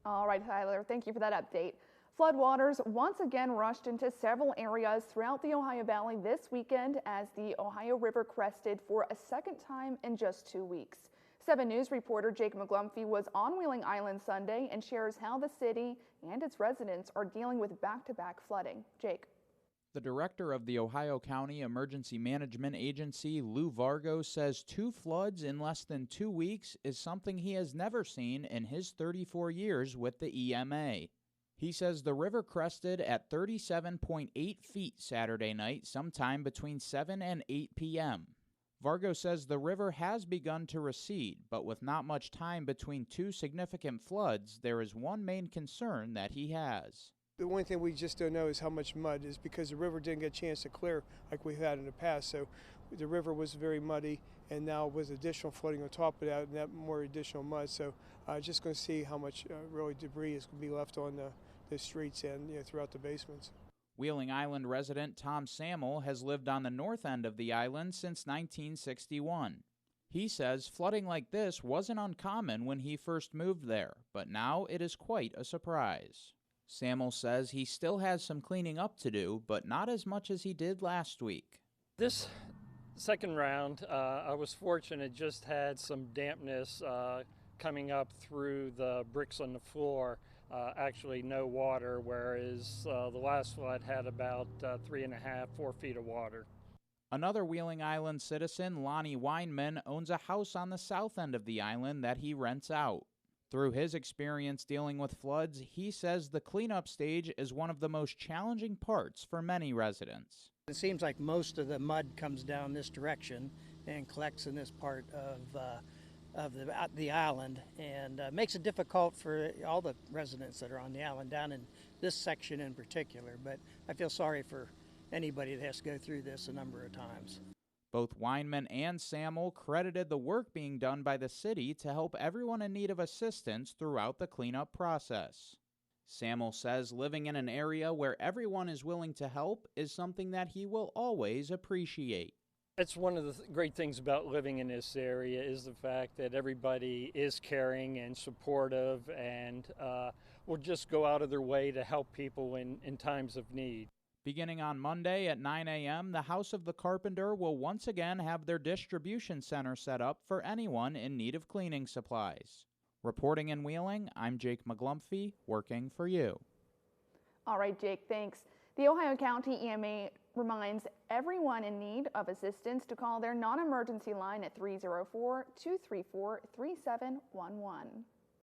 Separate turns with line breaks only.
All right, Tyler, thank you for that update. Floodwaters once again rushed into several areas throughout the Ohio Valley this weekend as the Ohio River crested for a second time in just 2 weeks. 7 News reporter Jake McGlumphy was on Wheeling Island Sunday and shares how the city and its residents are dealing with back-to-back flooding. Jake.
The director of the Ohio County Emergency Management Agency, Lou Vargo, says 2 floods in less than 2 weeks is something he has never seen in his 34 years with the EMA. He says the river crested at 37.8 feet Saturday night, sometime between 7 and 8 p.m. Vargo says the river has begun to recede, but with not much time between 2 significant floods, there is one main concern that he has.
The one thing we just don't know is how much mud is because the river didn't get a chance to clear like we've had in the past. So the river was very muddy, and now with additional flooding on top of that, and that more additional mud. So just going to see how much really debris is going to be left on the streets and throughout the basements.
Wheeling Island resident Tom Samuel has lived on the north end of the island since 1961. He says flooding like this wasn't uncommon when he first moved there, but now it is quite a surprise. Samuel says he still has some cleaning up to do, but not as much as he did last week.
This second round, I was fortunate, just had some dampness coming up through the bricks on the floor. Actually no water, whereas the last flood had about 3.5, 4 feet of water.
Another Wheeling Island citizen, Lonnie Weinman, owns a house on the south end of the island that he rents out. Through his experience dealing with floods, he says the cleanup stage is one of the most challenging parts for many residents.
It seems like most of the mud comes down this direction and collects in this part of the island, and makes it difficult for all the residents that are on the island, down in this section in particular. But I feel sorry for anybody that has to go through this a number of times.
Both Weinman and Samuel credited the work being done by the city to help everyone in need of assistance throughout the cleanup process. Samuel says living in an area where everyone is willing to help is something that he will always appreciate.
It's one of the great things about living in this area is the fact that everybody is caring and supportive and will just go out of their way to help people in times of need.
Beginning on Monday at 9 a.m., the House of the Carpenter will once again have their distribution center set up for anyone in need of cleaning supplies. Reporting in Wheeling, I'm Jake McGlumphy, working for you.
All right, Jake, thanks. The Ohio County EMA reminds everyone in need of assistance to call their non-emergency line at 304-234-3711.